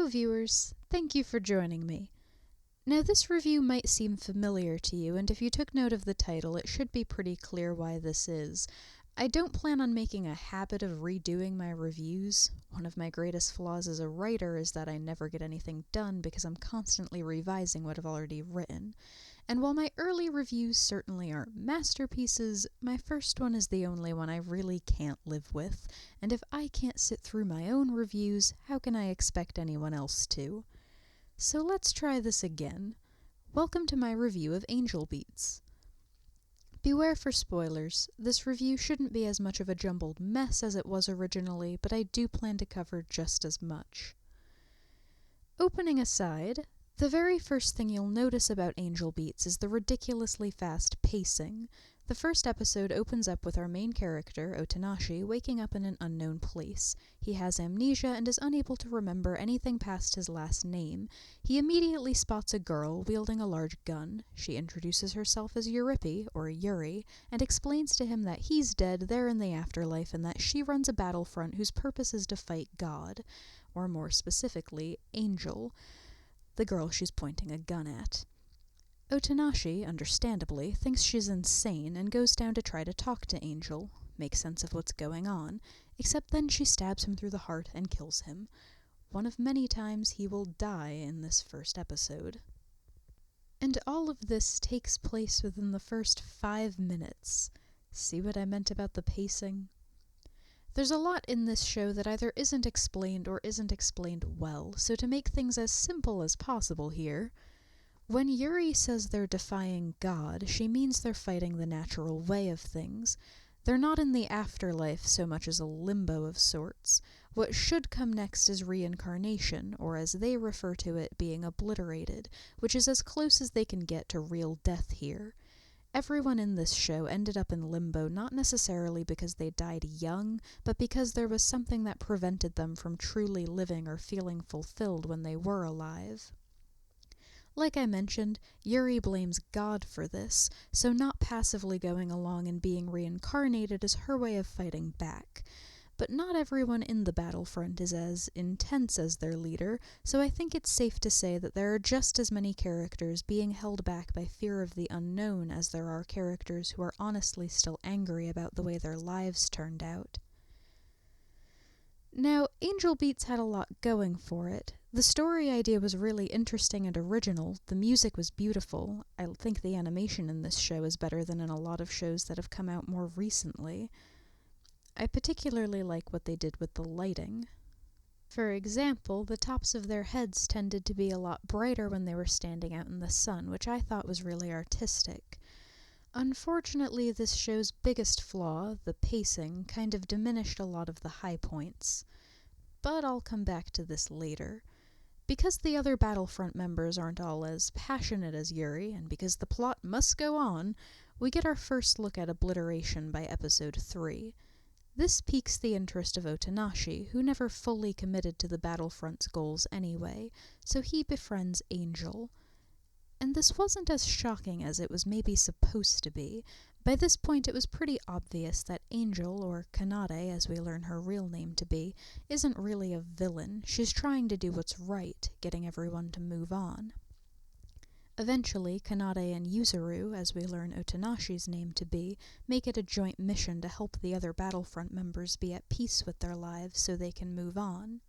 Hello viewers, thank you for joining me. Now this review might seem familiar to you, and if you took note of the title, it should be pretty clear why this is. I don't plan on making a habit of redoing my reviews. One of my greatest flaws as a writer is that I never get anything done because I'm constantly revising what I've already written. And while my early reviews certainly aren't masterpieces, my first one is the only one I really can't live with, and if I can't sit through my own reviews, how can I expect anyone else to? So let's try this again. Welcome to my review of Angel Beats. Beware for spoilers. This review shouldn't be as much of a jumbled mess as it was originally, but I do plan to cover just as much. Opening aside, the very first thing you'll notice about Angel Beats is the ridiculously fast pacing. The first episode opens up with our main character, Otanashi, waking up in an unknown place. He has amnesia and is unable to remember anything past his last name. He immediately spots a girl wielding a large gun. She introduces herself as Euripi, or Yuri, and explains to him that he's dead there in the afterlife and that she runs a battlefront whose purpose is to fight God, or more specifically, Angel, the girl she's pointing a gun at. Otanashi, understandably, thinks she's insane and goes down to try to talk to Angel, make sense of what's going on, except then she stabs him through the heart and kills him. One of many times he will die in this first episode. And all of this takes place within the first 5 minutes. See what I meant about the pacing? There's a lot in this show that either isn't explained or isn't explained well, so to make things as simple as possible here, when Yuri says they're defying God, she means they're fighting the natural way of things. They're not in the afterlife so much as a limbo of sorts. What should come next is reincarnation, or as they refer to it, being obliterated, which is as close as they can get to real death here. Everyone in this show ended up in limbo not necessarily because they died young, but because there was something that prevented them from truly living or feeling fulfilled when they were alive. Like I mentioned, Yuri blames God for this, so not passively going along and being reincarnated is her way of fighting back. But not everyone in the battlefront is as intense as their leader, so I think it's safe to say that there are just as many characters being held back by fear of the unknown as there are characters who are honestly still angry about the way their lives turned out. Now, Angel Beats had a lot going for it. The story idea was really interesting and original, the music was beautiful. I think the animation in this show is better than in a lot of shows that have come out more recently. I particularly like what they did with the lighting. For example, the tops of their heads tended to be a lot brighter when they were standing out in the sun, which I thought was really artistic. Unfortunately, this show's biggest flaw, the pacing, kind of diminished a lot of the high points. But I'll come back to this later. Because the other Battlefront members aren't all as passionate as Yuri, and because the plot must go on, we get our first look at obliteration by episode 3. This piques the interest of Otanashi, who never fully committed to the Battlefront's goals anyway, so he befriends Angel. And this wasn't as shocking as it was maybe supposed to be. By this point it was pretty obvious that Angel, or Kanade as we learn her real name to be, isn't really a villain. She's trying to do what's right, getting everyone to move on. Eventually, Kanade and Yuzuru, as we learn Otanashi's name to be, make it a joint mission to help the other Battlefront members be at peace with their lives so they can move on.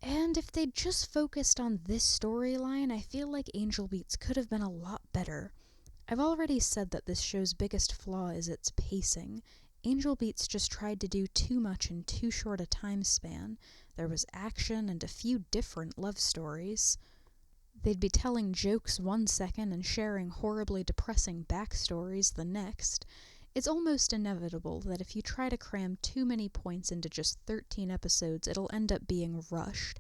And if they'd just focused on this storyline, I feel like Angel Beats could have been a lot better. I've already said that this show's biggest flaw is its pacing. Angel Beats just tried to do too much in too short a time span. There was action and a few different love stories. They'd be telling jokes one second and sharing horribly depressing backstories the next. It's almost inevitable that if you try to cram too many points into just 13 episodes, it'll end up being rushed.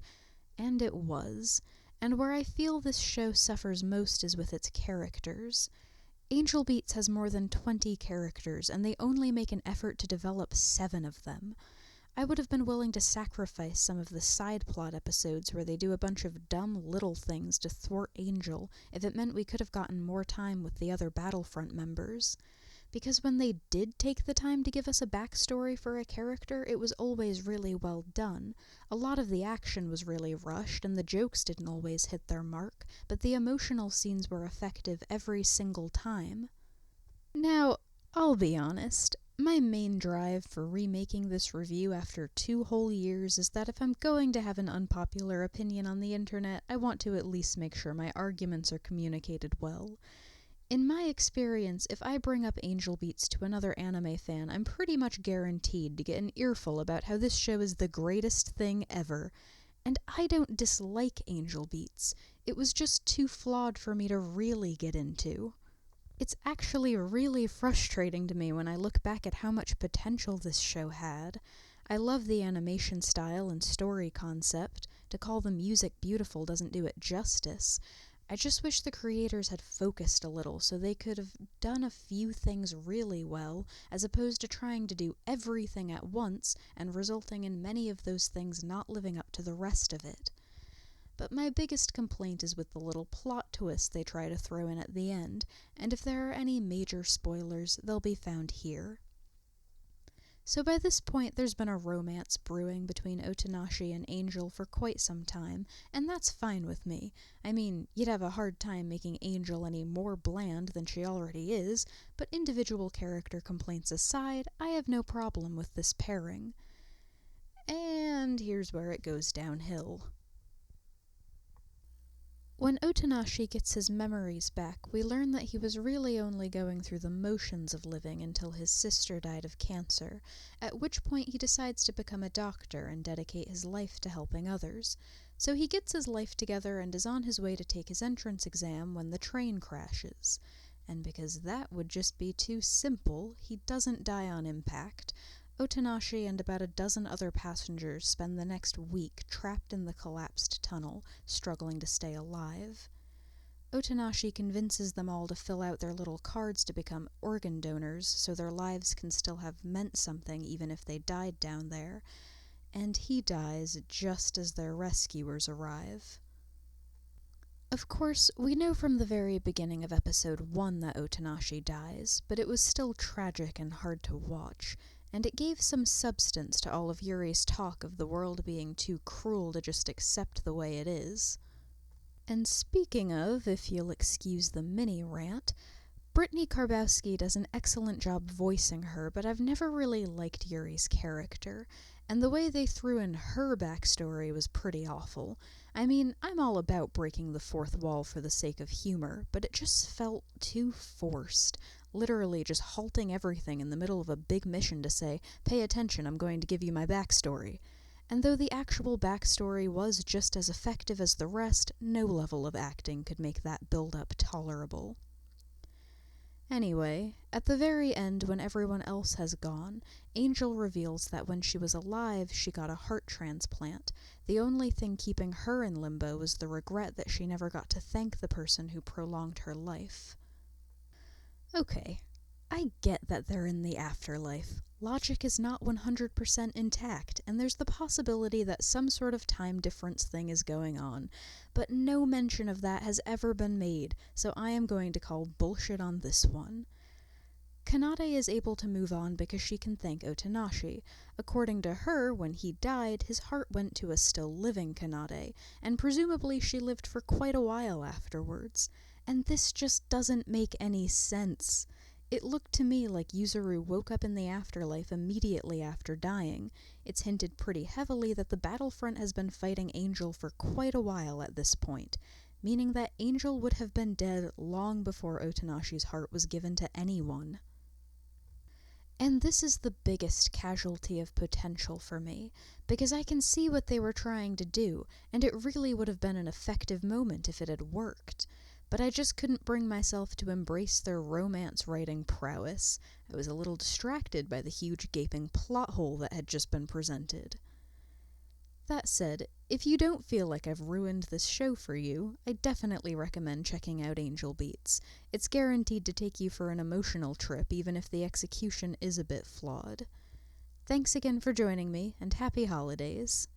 And it was. And where I feel this show suffers most is with its characters. Angel Beats has more than 20 characters, and they only make an effort to develop 7 of them. I would have been willing to sacrifice some of the side plot episodes where they do a bunch of dumb little things to thwart Angel if it meant we could have gotten more time with the other Battlefront members. because when they did take the time to give us a backstory for a character, it was always really well done. A lot of the action was really rushed, and the jokes didn't always hit their mark, but the emotional scenes were effective every single time. Now, I'll be honest, my main drive for remaking this review after 2 whole years is that if I'm going to have an unpopular opinion on the internet, I want to at least make sure my arguments are communicated well. In my experience, if I bring up Angel Beats to another anime fan, I'm pretty much guaranteed to get an earful about how this show is the greatest thing ever. And I don't dislike Angel Beats. It was just too flawed for me to really get into. It's actually really frustrating to me when I look back at how much potential this show had. I love the animation style and story concept. To call the music beautiful doesn't do it justice. I just wish the creators had focused a little so they could have done a few things really well, as opposed to trying to do everything at once and resulting in many of those things not living up to the rest of it. But my biggest complaint is with the little plot twists they try to throw in at the end, and if there are any major spoilers, they'll be found here. So by this point, there's been a romance brewing between Otonashi and Angel for quite some time, and that's fine with me. I mean, you'd have a hard time making Angel any more bland than she already is, but individual character complaints aside, I have no problem with this pairing. And here's where it goes downhill. When Otonashi gets his memories back, we learn that he was really only going through the motions of living until his sister died of cancer, at which point he decides to become a doctor and dedicate his life to helping others. So he gets his life together and is on his way to take his entrance exam when the train crashes. And because that would just be too simple, he doesn't die on impact. Otonashi and about a dozen other passengers spend the next week trapped in the collapsed tunnel, struggling to stay alive. Otonashi convinces them all to fill out their little cards to become organ donors so their lives can still have meant something even if they died down there, and he dies just as their rescuers arrive. Of course, we know from the very beginning of episode 1 that Otonashi dies, but it was still tragic and hard to watch, and it gave some substance to all of Yuri's talk of the world being too cruel to just accept the way it is. And speaking of, if you'll excuse the mini rant, Brittany Karbowski does an excellent job voicing her, but I've never really liked Yuri's character, and the way they threw in her backstory was pretty awful. I mean, I'm all about breaking the fourth wall for the sake of humor, but it just felt too forced. Literally just halting everything in the middle of a big mission to say, "Pay attention, I'm going to give you my backstory." And though the actual backstory was just as effective as the rest, no level of acting could make that build-up tolerable. Anyway, at the very end, when everyone else has gone, Angel reveals that when she was alive, she got a heart transplant. The only thing keeping her in limbo was the regret that she never got to thank the person who prolonged her life. Okay, I get that they're in the afterlife. Logic is not 100% intact, and there's the possibility that some sort of time difference thing is going on, but no mention of that has ever been made, so I am going to call bullshit on this one. Kanade is able to move on because she can thank Otonashi. According to her, when he died, his heart went to a still living Kanade, and presumably she lived for quite a while afterwards. And this just doesn't make any sense. It looked to me like Yuzuru woke up in the afterlife immediately after dying. It's hinted pretty heavily that the battlefront has been fighting Angel for quite a while at this point, meaning that Angel would have been dead long before Otonashi's heart was given to anyone. And this is the biggest casualty of potential for me, because I can see what they were trying to do, and it really would have been an effective moment if it had worked. But I just couldn't bring myself to embrace their romance writing prowess. I was a little distracted by the huge gaping plot hole that had just been presented. That said, if you don't feel like I've ruined this show for you, I definitely recommend checking out Angel Beats. It's guaranteed to take you for an emotional trip, even if the execution is a bit flawed. Thanks again for joining me, and happy holidays.